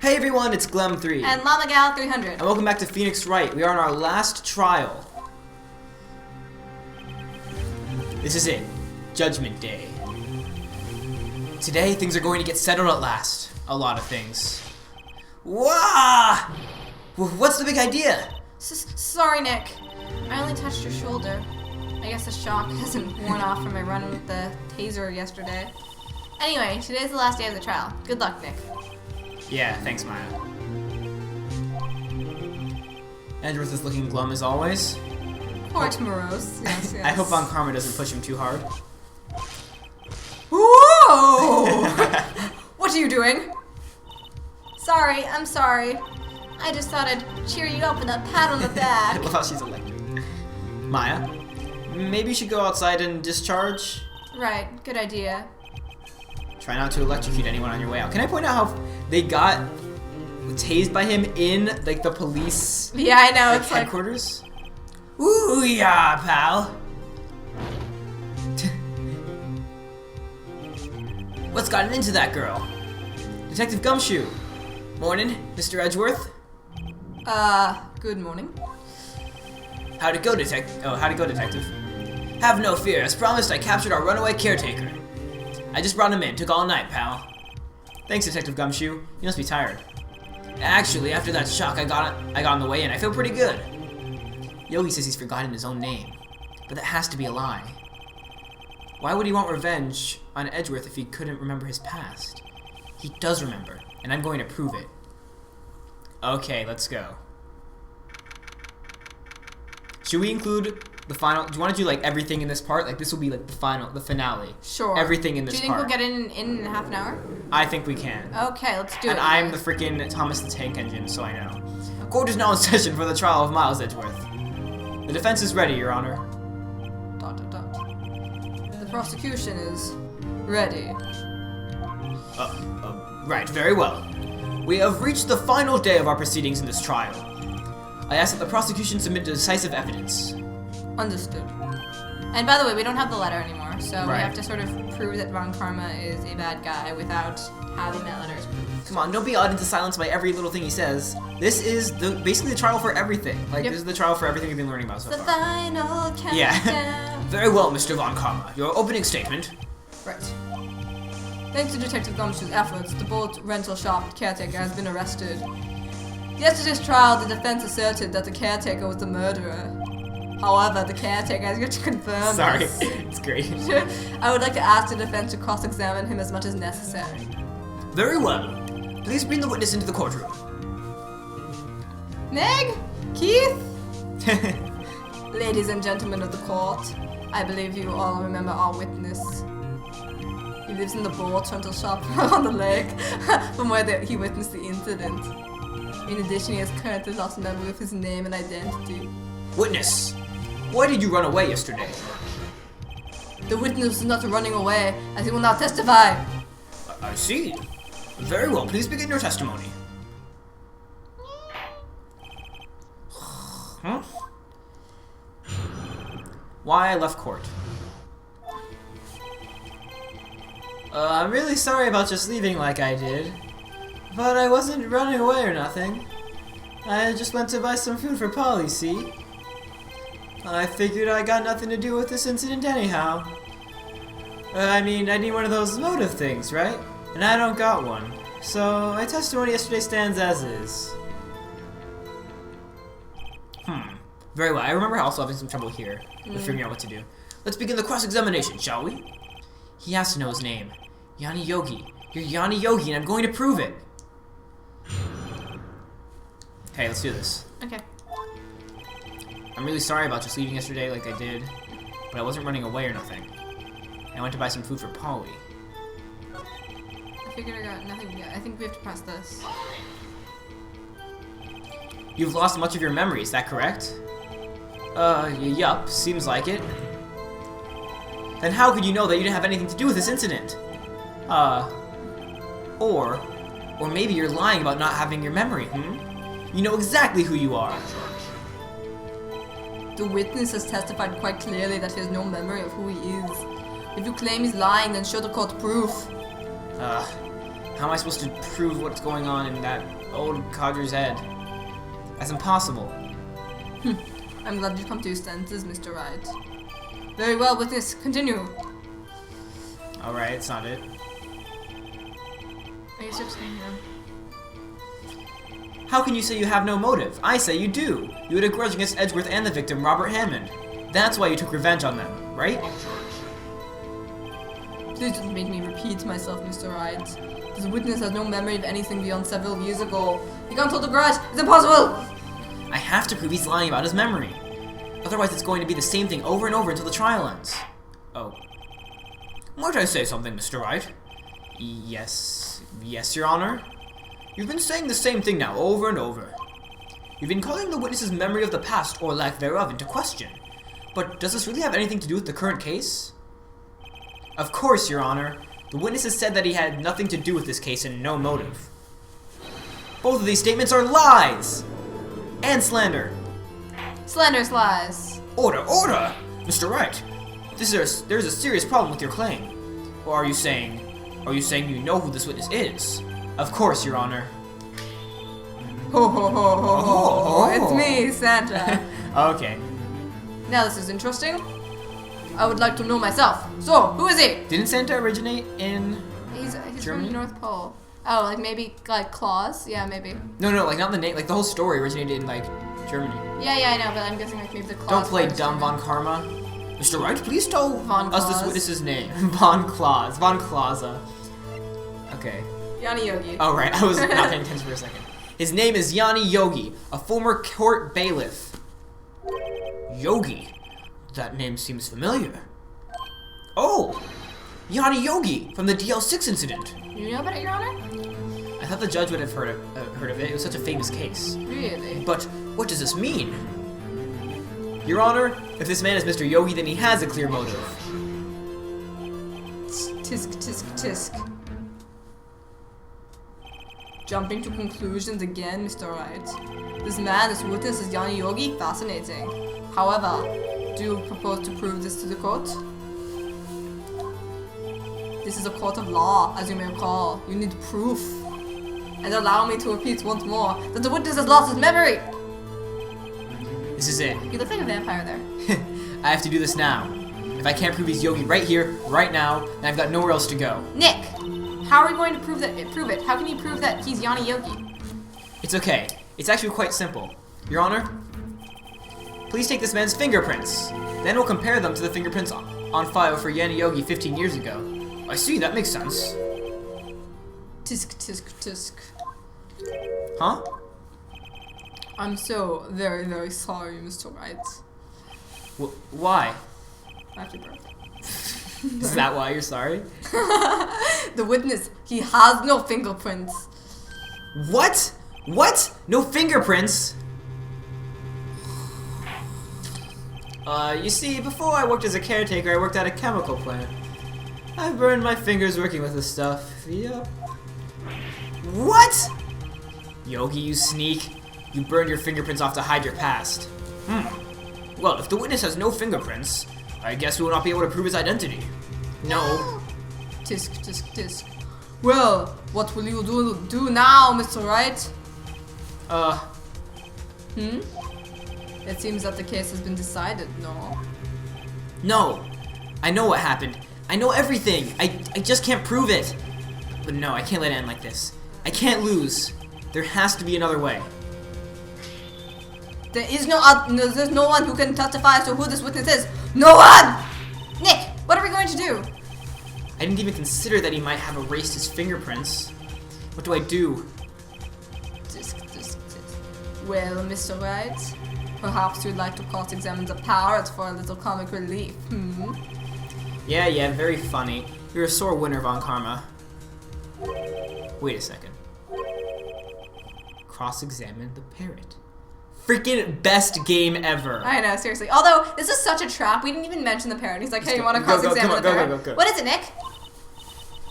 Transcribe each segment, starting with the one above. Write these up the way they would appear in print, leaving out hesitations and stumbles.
Hey everyone, it's Glem3. And Llama Gal 300. And welcome back to Phoenix Wright. We are on our last trial. This is it. Judgment Day. Today, things are going to get settled at last. A lot of things. Wah! What's the big idea? Sorry, Nick. I only touched your shoulder. I guess the shock hasn't worn off from my run with the taser yesterday. Anyway, today's the last day of the trial. Good luck, Nick. Yeah, thanks, Maya. Edgeworth is looking glum as always. Quite morose. Yes, yes. I hope Von Karma doesn't push him too hard. Whoa! What are you doing? Sorry, I'm sorry. I just thought I'd cheer you up with a pat on the back. I love how she's electric. Maya, maybe you should go outside and discharge? Right, good idea. Try not to electrocute anyone on your way out. Can I point out how they got tased by him in like the police Yeah, I know, it's like headquarters? Ooh yeah, pal. What's gotten into that girl? Detective Gumshoe. Morning, Mr. Edgeworth. Good morning. How'd it go, detective? Have no fear. As promised, I captured our runaway caretaker. I just brought him in. Took all night, pal. Thanks, Detective Gumshoe. You must be tired. Actually, after that shock I got on the way in, I feel pretty good. Yogi says he's forgotten his own name, but that has to be a lie. Why would he want revenge on Edgeworth if he couldn't remember his past? He does remember, and I'm going to prove it. Okay, let's go. Should we include the final? Do you want to do like everything in this part? Like this will be like the finale. Sure. Everything in this part. Do you think we'll get in half an hour? I think we can. Okay, let's do it. And I'm the freaking Thomas the Tank Engine, so I know. Court is now in session for the trial of Miles Edgeworth. The defense is ready, Your Honor. ... The prosecution is ready. Right, very well. We have reached the final day of our proceedings in this trial. I ask that the prosecution submit decisive evidence. Understood. And by the way, we don't have the letter anymore, so Right. we have to sort of prove that Von Karma is a bad guy without having that letter as proof. Come on, don't be awed into silence by every little thing he says. This is basically the trial for everything. Like, Yep. This is the trial for everything we've been learning about so The far. final countdown. Yeah. Very well, Mr. Von Karma. Your opening statement. Right. Thanks to Detective Gumshoe's efforts, the boat rental shop caretaker has been arrested. Yesterday's trial, the defense asserted that the caretaker was the murderer. However, the caretaker has yet to confirm Sorry, this. it's great. I would like to ask the defense to cross-examine him as much as necessary. Very well. Please bring the witness into the courtroom. Meg? Keith? Ladies and gentlemen of the court, I believe you all remember our witness. He lives in the boat rental shop on the lake from where he witnessed the incident. In addition, he has currently lost memory of his name and identity. Witness, why did you run away yesterday? The witness is not running away, as he will not testify. I see. Very well, please begin your testimony. Huh? Why I left court. I'm really sorry about just leaving like I did. But I wasn't running away or nothing. I just went to buy some food for Polly, see? I figured I got nothing to do with this incident anyhow. I mean, I need one of those motive things, right? And I don't got one. So, my testimony yesterday stands as is. Very well. I remember also having some trouble here with figuring out what to do. Let's begin the cross-examination, shall we? He has to know his name. Yanni Yogi. You're Yanni Yogi, and I'm going to prove it. Okay, let's do this. Okay. I'm really sorry about just leaving yesterday like I did, but I wasn't running away or nothing. I went to buy some food for Polly. I figured I got nothing yet. I think we have to press this. You've lost much of your memory, is that correct? Yup, seems like it. Then how could you know that you didn't have anything to do with this incident? Or maybe you're lying about not having your memory, You know exactly who you are. The witness has testified quite clearly that he has no memory of who he is. If you claim he's lying, then show the court proof. How am I supposed to prove what's going on in that old codger's head? That's impossible. I'm glad you come to your senses, Mr. Wright. Very well, witness. Continue. Alright, it's not it. I guess you're saying How can you say you have no motive? I say you do. You had a grudge against Edgeworth and the victim, Robert Hammond. That's why you took revenge on them, right? Please don't make me repeat myself, Mr. Wright. This witness has no memory of anything beyond several years ago. He can't hold a grudge. It's impossible! I have to prove he's lying about his memory. Otherwise, it's going to be the same thing over and over until the trial ends. Oh. Might I say something, Mr. Wright? Yes, Your Honor. You've been saying the same thing now over and over. You've been calling the witness's memory of the past, or lack thereof, into question. But does this really have anything to do with the current case? Of course, Your Honor. The witness has said that he had nothing to do with this case and no motive. Both of these statements are lies! And slander. Slander's lies. Order! Mr. Wright, there's a serious problem with your claim. Or are you saying you know who this witness is? Of course, Your Honor. Ho ho ho ho ho! It's me, Santa. Okay. Now this is interesting. I would like to know myself. So, who is he? Didn't Santa originate in He's Germany? from the North Pole. Oh, like maybe like Claus? Yeah, maybe. No, like not the name. Like the whole story originated in like Germany. Yeah, I know, but I'm guessing like maybe the Claus. Don't play part is dumb, German. Von Karma. Mr. Wright, please tell Von us this Claus. witness's name. Von Clausa. Okay. Yanni Yogi. Oh right, I was not paying attention for a second. His name is Yanni Yogi, a former court bailiff. Yogi? That name seems familiar. Oh! Yanni Yogi, from the DL6 incident. You know about it, Your Honor? I thought the judge would have heard of it. It was such a famous case. Really? But what does this mean? Your Honor, if this man is Mr. Yogi, then he has a clear motive. Tisk, tisk, tisk. Jumping to conclusions again, Mr. Wright. This man, this witness is Yanni Yogi? Fascinating. However, do you propose to prove this to the court? This is a court of law, as you may recall. You need proof. And allow me to repeat once more that the witness has lost his memory! This is it. You look like a vampire there. I have to do this now. If I can't prove he's Yogi right here, right now, then I've got nowhere else to go. Nick! How are we going to prove it? How can you prove that he's Yanni Yogi? It's okay. It's actually quite simple. Your Honor, please take this man's fingerprints. Then we'll compare them to the fingerprints on file for Yanni Yogi 15 years ago. I see, that makes sense. Tisk, tisk, tisk. Huh? I'm so very, very sorry, Mr. Wright. Why? After birth. Is that why you're sorry? The witness, he has no fingerprints. What? What? No fingerprints? You see, before I worked as a caretaker, I worked at a chemical plant. I burned my fingers working with this stuff. Yep. What? Yogi, you sneak. You burned your fingerprints off to hide your past. Well, if the witness has no fingerprints, I guess we will not be able to prove his identity. No. Tisk, tisk, tisk. Well, what will you do now, Mr. Wright? It seems that the case has been decided, no? No. I know what happened. I know everything. I just can't prove it. But no, I can't let it end like this. I can't lose. There has to be another way. There is there's no one who can testify as to who this witness is. No one! Nick, what are we going to do? I didn't even consider that he might have erased his fingerprints. What do I do? Tisk, tisk, tisk. Well, Mr. Wright, perhaps you'd like to cross-examine the parrot for a little comic relief, Yeah, very funny. You're a sore winner, Von Karma. Wait a second. Cross-examine the parrot. Freaking best game ever. I know, seriously. Although, this is such a trap. We didn't even mention the parrot. He's like, hey, you want to cross-examine the parrot? Go. What is it, Nick?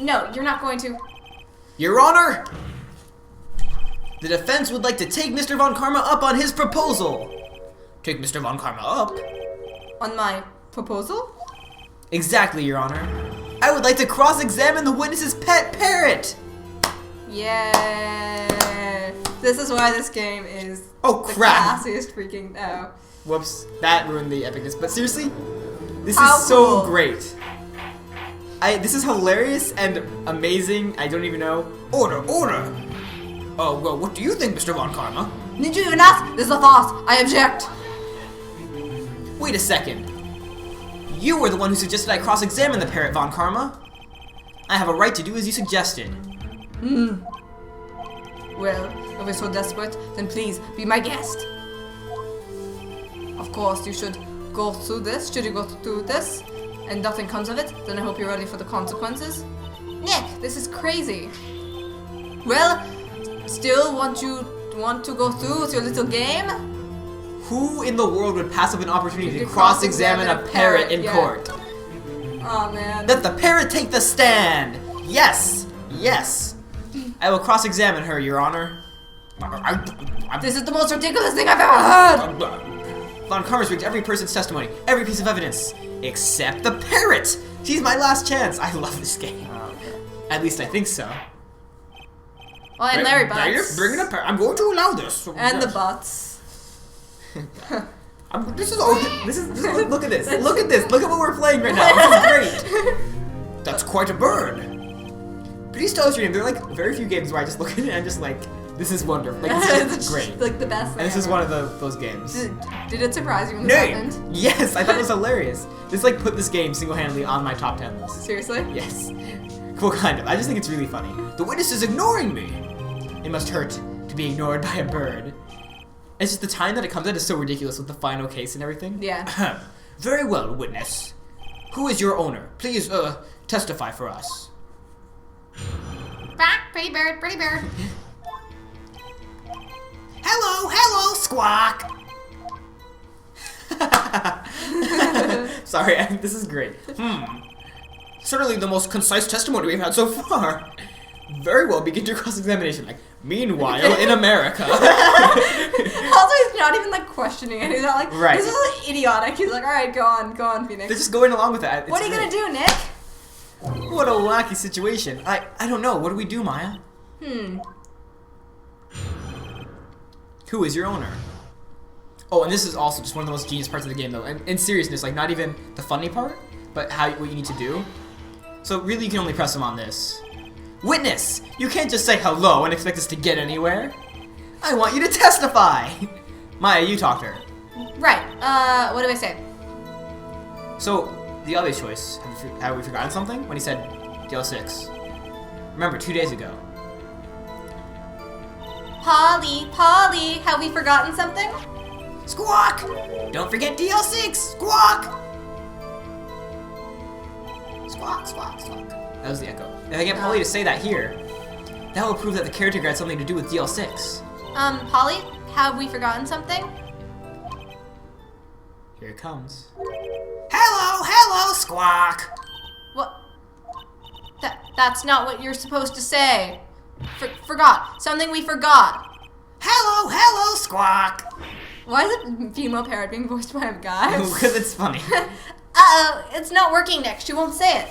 No, you're not going to. Your Honor! The defense would like to take Mr. Von Karma up on his proposal. Take Mr. Von Karma up? On my proposal? Exactly, Your Honor. I would like to cross-examine the witness's pet parrot. Yay! This is why this game is Oh, the crap. classiest freaking. Oh. Whoops, that ruined the epicness. But seriously, this How is so cool. great. This is hilarious and amazing. I don't even know. Order, order. Oh, well, what do you think, Mr. Von Karma? Did you even ask? This is a farce. I object. Wait a second. You were the one who suggested I cross-examine the parrot, Von Karma. I have a right to do as you suggested. Well, if you're so desperate, then please be my guest. Of course, you should go through this. Should you go through this and nothing comes of it, then I hope you're ready for the consequences. Nick, this is crazy. Well, still want to go through with your little game? Who in the world would pass up an opportunity to cross-examine a parrot in court? Oh man. Let the parrot take the stand! Yes! Yes! I will cross-examine her, Your Honor. This is the most ridiculous thing I've ever heard! Von Karma's rigged every person's testimony, every piece of evidence, except the parrot! She's my last chance! I love this game. At least I think so. Well, and Larry Butts. Bring it up. I'm going to allow this. And the butts. This is look at this. Look at this. Look at what we're playing right now. This is great. That's quite a bird. Please tell us your name. There are like very few games where I just look at it and I'm just like, this is wonderful. Like, this is great. Like the best thing And this is ever. one of those games. Did it surprise you when this Name! happened? Yes, I thought it was hilarious. This like put this game single-handedly on my top 10 list. Seriously? Yes. Well, kind of. I just think it's really funny. The witness is ignoring me. It must hurt to be ignored by a bird. It's just the time that it comes at is so ridiculous with the final case and everything. Yeah. Very well, witness. Who is your owner? Please, testify for us. Pretty bird, pretty bird. Hello, squawk! Sorry, this is great. Certainly the most concise testimony we've had so far. Very well, begin your cross-examination. Like, meanwhile, in America. Also, he's not even like questioning it. He's not like, Right. this is like idiotic. He's like, alright, go on, Phoenix. They're just going along with that. It's What are you great. gonna do, Nick? What a wacky situation. I don't know. What do we do, Maya? Who is your owner? Oh, and this is also just one of the most genius parts of the game, though. And in seriousness, like, not even the funny part, but what you need to do. So really, you can only press them on this. Witness! You can't just say hello and expect us to get anywhere. I want you to testify! Maya, you talked to her. Right, what do I say? So, the other choice, have we forgotten something? When he said DL6. Remember, 2 days ago. Polly, have we forgotten something? Squawk! Don't forget DL6! Squawk! Squawk, squawk, squawk. That was the echo. If I get Polly to say that here, that will prove that the caretaker had something to do with DL6. Polly, have we forgotten something? Here it comes. Hello, squawk! What? That's not what you're supposed to say. Forgot. Something we forgot. Hello, squawk! Why is it female parrot being voiced by a guy? Because it's funny. Uh-oh, it's not working, Nick. She won't say it.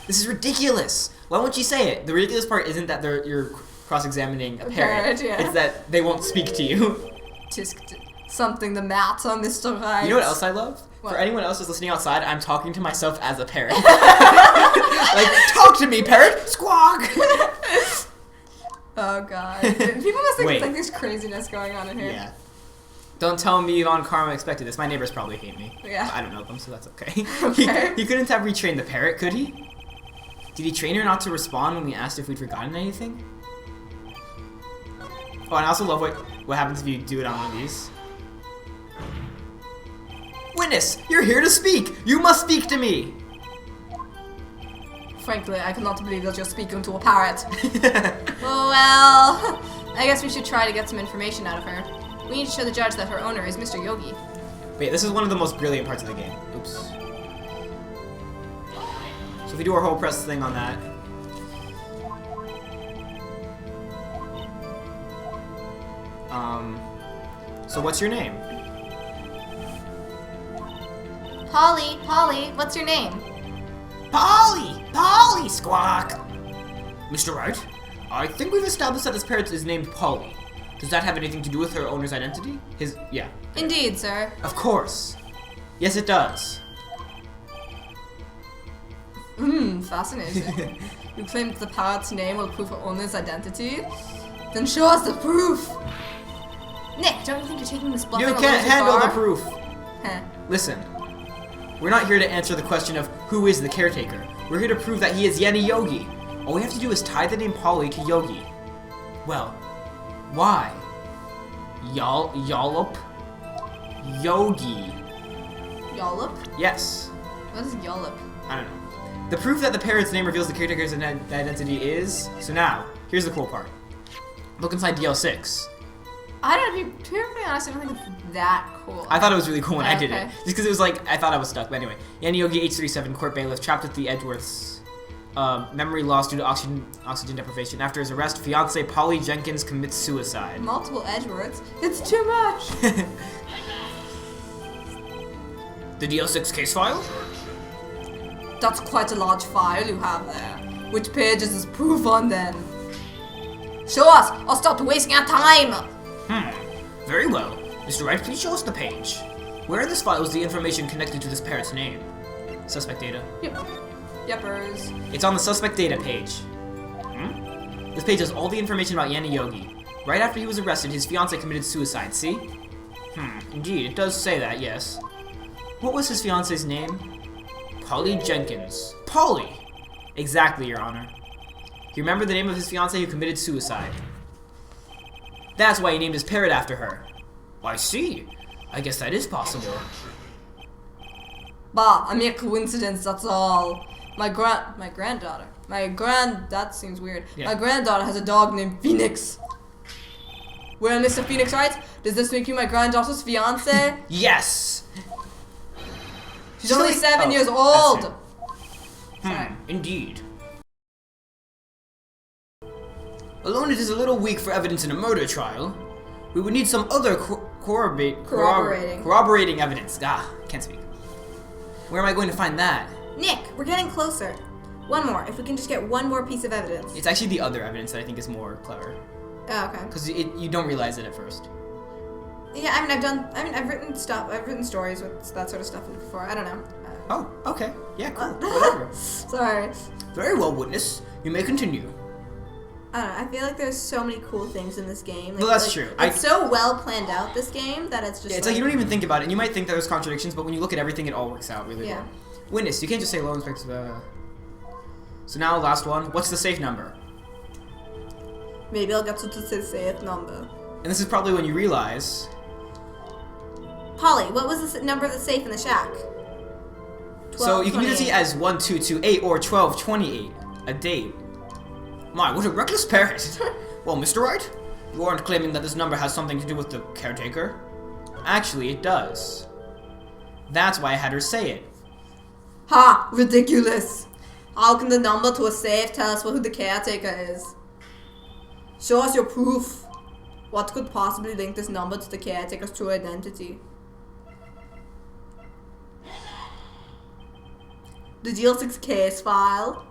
This is ridiculous. Why won't you say it? The ridiculous part isn't that you're cross-examining a parrot. Yeah. It's that they won't speak to you. Just something the matter, Mr. Wright. You know what else I love? What? For anyone else who's listening outside, I'm talking to myself as a parrot. Like, talk to me, parrot! Squawk! Oh god. People must think Wait. it's like this craziness going on in here. Yeah. Don't tell me Von Karma expected this. My neighbors probably hate me. Yeah. I don't know them, so that's okay. Okay. He couldn't have retrained the parrot, could he? Did he train her not to respond when we asked if we'd forgotten anything? Oh, and I also love what happens if you do it on one of these. Witness, you're here to speak! You must speak to me! Frankly, I cannot believe that you're speaking to a parrot. Well, I guess we should try to get some information out of her. We need to show the judge that her owner is Mr. Yogi. Wait, this is one of the most brilliant parts of the game. Oops. So if we do our whole press thing on that. So what's your name? Polly, what's your name? Polly, Squawk! Mr. Wright, I think we've established that this parrot is named Polly. Does that have anything to do with her owner's identity? Yeah. Indeed, sir. Of course. Yes, it does. Fascinating. You claim that the parrot's name will prove her owner's identity? Then show us the proof! Nick, don't you think you're taking this bluffing You a little can't too handle far? the proof. Heh. Listen, we're not here to answer the question of who is the caretaker. We're here to prove that he is Yanni Yogi. All we have to do is tie the name Polly to Yogi. Well, why? Yollop? Yogi. Yollop? Yes. What is Yollop? I don't know. The proof that the parrot's name reveals the caretaker's identity is... So now, here's the cool part. Look inside DL6. I don't know, to be perfectly honest, I don't think it's that cool. I thought it was really cool when I did Okay. it. Just because it was like, I thought I was stuck. But anyway, Yanni Yogi H37, court bailiff, trapped with the Edgeworths. Memory loss due to oxygen deprivation. After his arrest, fiancée Polly Jenkins commits suicide. Multiple Edgeworths? It's too much! The DL6 case file? That's quite a large file you have there. Which page is this proof on then? Show us! I'll stop wasting our time! Very well. Mr. Wright, please show us the page. Where in this file is the information connected to this parrot's name? Suspect data. Yep. Yepers. It's on the suspect data page. This page has all the information about Yanni Yogi. Right after he was arrested, his fiancée committed suicide, see? Indeed, it does say that, yes. What was his fiancée's name? Polly Jenkins. Polly! Exactly, Your Honor. You remember the name of his fiancée who committed suicide. That's why he named his parrot after her. I see. I guess that is possible. Bah, a mere coincidence, that's all. That seems weird. Yeah. My granddaughter has a dog named Phoenix. Well, Mr. Phoenix Wright, does this make you my granddaughter's fiance? Yes! She's only 7 years that's old! it. Sorry. Indeed. Alone it is a little weak for evidence in a murder trial. We would need some other corroborating evidence. Can't speak. Where am I going to find that? Nick, we're getting closer. One more, if we can just get one more piece of evidence. It's actually the other evidence that I think is more clever. Oh, okay. Because you don't realize it at first. Yeah, I've written stories with that sort of stuff before. I don't know. Oh, okay. Yeah, cool. Whatever. Sorry. Very well, witness. You may continue. I don't know. I feel like there's so many cool things in this game. Well, that's true. It's so well planned out, this game, that it's just Yeah, it's like you don't even think about it, and you might think there's contradictions, but when you look at everything, it all works out really well. Witness, you can't just say low inspector. So now, last one. What's the safe number? Maybe I'll get to the safe number. And this is probably when you realize... Polly, what was the number of the safe in the shack? So you can either see it as 1228 or 1228. A date. My, what a reckless parrot. Well, Mr. Wright, you aren't claiming that this number has something to do with the caretaker? Actually, it does. That's why I had her say it. Ha! Ridiculous! How can the number to a safe tell us who the caretaker is? Show us your proof. What could possibly link this number to the caretaker's true identity? The GL6 case file?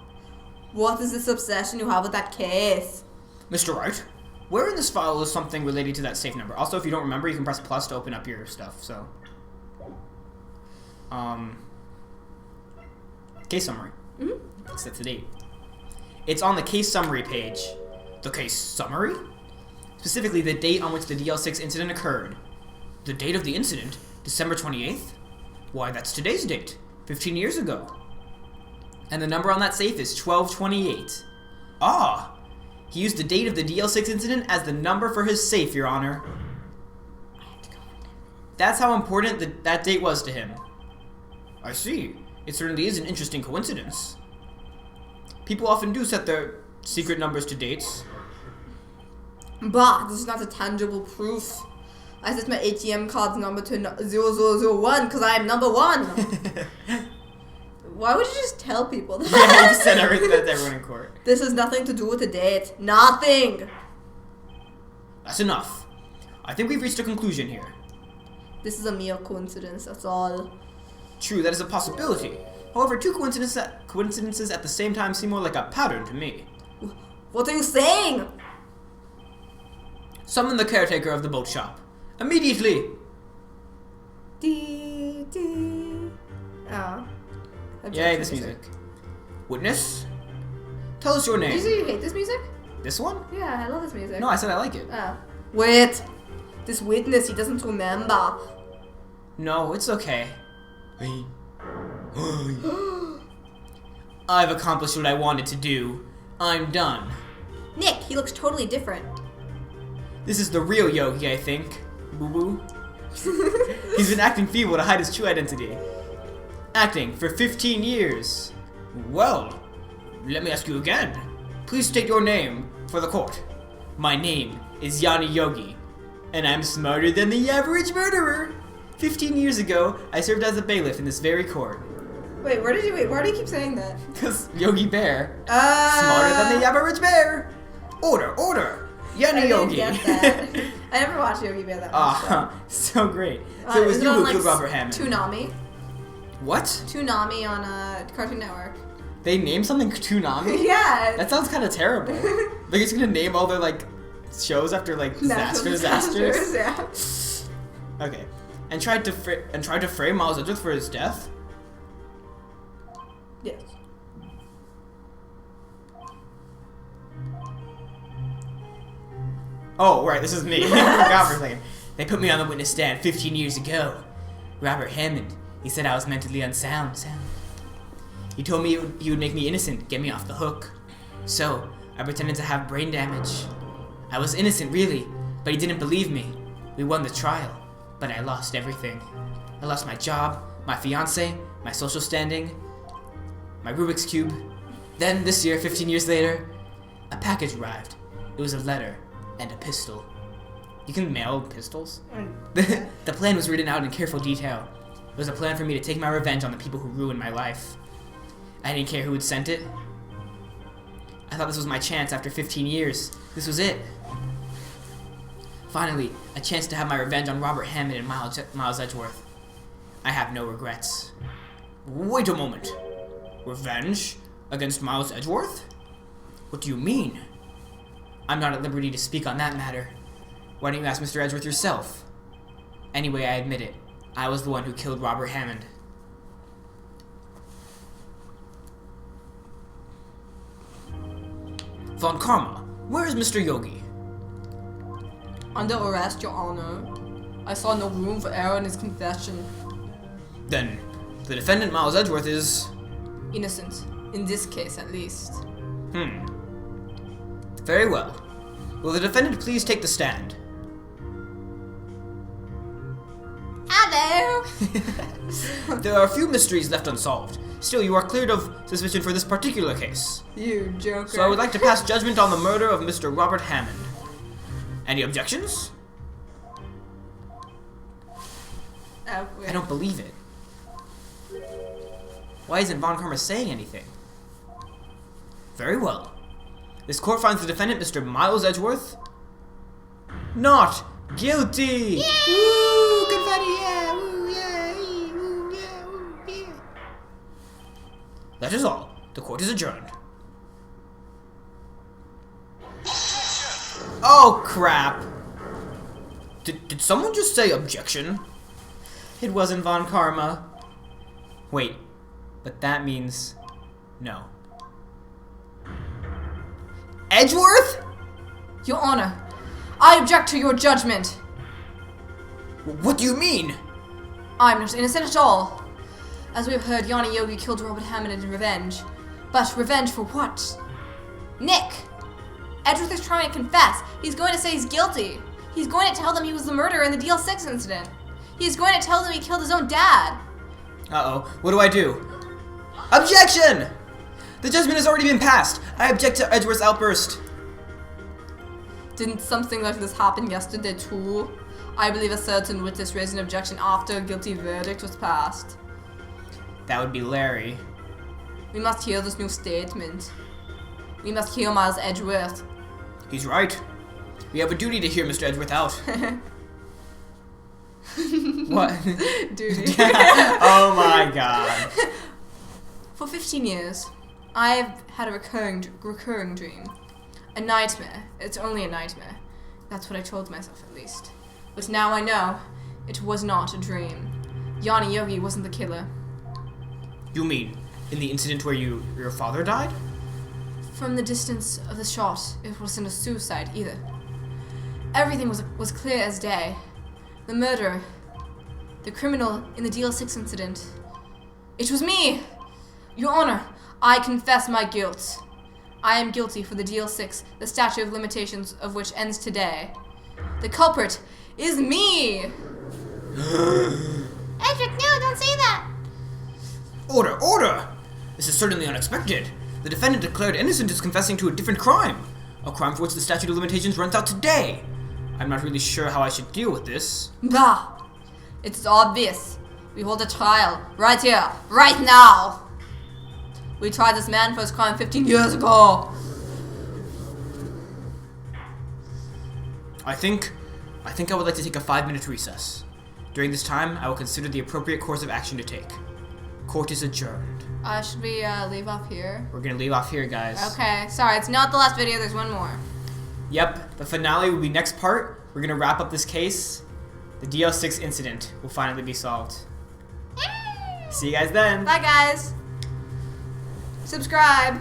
What is this obsession you have with that case? Mr. Wright, where in this file is something related to that safe number? Also, if you don't remember, you can press plus to open up your stuff, so... Case summary. It's up to date. It's on the case summary page. The case summary? Specifically, the date on which the DL6 incident occurred. The date of the incident? December 28th? Why, that's today's date. 15 years ago. And the number on that safe is 1228. Ah! He used the date of the DL6 incident as the number for his safe, Your Honor. That's how important that date was to him. I see. It certainly is an interesting coincidence. People often do set their secret numbers to dates. Bah, this is not a tangible proof. I set my ATM card's number to 0001 because I am number 1. Why would you just tell people that? Yeah, you said everything that to everyone in court. This has nothing to do with the date. Nothing! That's enough. I think we've reached a conclusion here. This is a mere coincidence, that's all. True, that is a possibility. However, two coincidences at the same time seem more like a pattern to me. What are you saying? Summon the caretaker of the boat shop. Immediately! Dee, dee. Oh. Yay, this music. Witness? Tell us your Did you name. say you hate this music? This one? Yeah, I love this music. No, I said I like it. Oh. Wait. This witness, he doesn't remember. No, it's okay. I've accomplished what I wanted to do. I'm done. Nick, he looks totally different. This is the real Yogi, I think. Boo-boo. He's been acting feeble to hide his true identity. Acting for 15 years. Well, let me ask you again. Please state your name for the court. My name is Yanni Yogi, and I'm smarter than the average murderer. 15 years ago, I served as a bailiff in this very court. Wait, why do you keep saying that? Because Yogi Bear. Smarter than the average bear. Order, order. Yanni Yogi. Get that. I never watched Yogi Bear that much. Ah, so great. So it was is you on, who like, killed Robert Hammond. Toonami. What? Toonami on Cartoon Network. They named something Toonami? Yeah. That sounds kind of terrible. Like it's gonna name all their like shows after like Natural disasters. Yeah. Okay. And tried to frame Miles Edgeworth for his death. Yes. Oh, right, this is me. I forgot for a second. They put me on the witness stand 15 years ago. Robert Hammond. He said I was mentally unsound. He told me he would make me innocent, get me off the hook. So, I pretended to have brain damage. I was innocent, really, but he didn't believe me. We won the trial, but I lost everything. I lost my job, my fiance, my social standing, my Rubik's Cube. Then, this year, 15 years later, a package arrived. It was a letter and a pistol. You can mail pistols? The plan was written out in careful detail. It was a plan for me to take my revenge on the people who ruined my life. I didn't care who had sent it. I thought this was my chance after 15 years. This was it. Finally, a chance to have my revenge on Robert Hammond and Miles Edgeworth. I have no regrets. Wait a moment. Revenge against Miles Edgeworth? What do you mean? I'm not at liberty to speak on that matter. Why don't you ask Mr. Edgeworth yourself? Anyway, I admit it. I was the one who killed Robert Hammond. Von Karma, where is Mr. Yogi? Under arrest, Your Honor. I saw no room for error in his confession. Then, the defendant Miles Edgeworth is... Innocent. In this case, at least. Very well. Will the defendant please take the stand? Hello. There are a few mysteries left unsolved. Still, you are cleared of suspicion for this particular case. You joker. So I would like to pass judgment on the murder of Mr. Robert Hammond. Any objections? I don't believe it. Why isn't Von Karma saying anything? Very well. This court finds the defendant, Mr. Miles Edgeworth, not guilty! Yay! Woo! Confetti, yeah! Woo, yeah! Woo, yeah! Woo, yeah! That is all. The court is adjourned. Oh, crap! Did someone just say objection? It wasn't Von Karma. Wait, but that means no. Edgeworth? Your Honor, I object to your judgment. What do you mean? I'm not innocent at all. As we have heard, Yanni Yogi killed Robert Hammond in revenge. But revenge for what? Nick. Edgeworth is trying to confess. He's going to say he's guilty. He's going to tell them he was the murderer in the DL6 incident. He's going to tell them he killed his own dad. Uh-oh. What do I do? Objection! The judgment has already been passed. I object to Edgeworth's outburst. Didn't something like this happen yesterday too? I believe a certain witness raised an objection after a guilty verdict was passed. That would be Larry. We must hear this new statement. We must hear Miles Edgeworth. He's right. We have a duty to hear Mr. Edgeworth out. What? Duty. Oh my god. For 15 years, I've had a recurring dream. A nightmare. It's only a nightmare. That's what I told myself, at least. But now I know it was not a dream. Yanni Yogi wasn't the killer. You mean in the incident where your father died? From the distance of the shot, it wasn't a suicide either. Everything was clear as day. The murderer, the criminal in the DL6 incident. It was me! Your Honor, I confess my guilt. I am guilty for the DL6, the statute of limitations of which ends today. The culprit is me! Edric, no, don't say that! Order! Order! This is certainly unexpected. The defendant declared innocent is confessing to a different crime. A crime for which the statute of limitations runs out today. I'm not really sure how I should deal with this. Bah! It's obvious. We hold a trial right here, right now. We tried this man for his crime 15 years ago. I think I would like to take a 5-minute recess. During this time, I will consider the appropriate course of action to take. Court is adjourned. Should we leave off here? We're gonna leave off here, guys. Okay, sorry, it's not the last video, there's one more. Yep, the finale will be next part. We're gonna wrap up this case. The DL6 incident will finally be solved. See you guys then. Bye guys. Subscribe.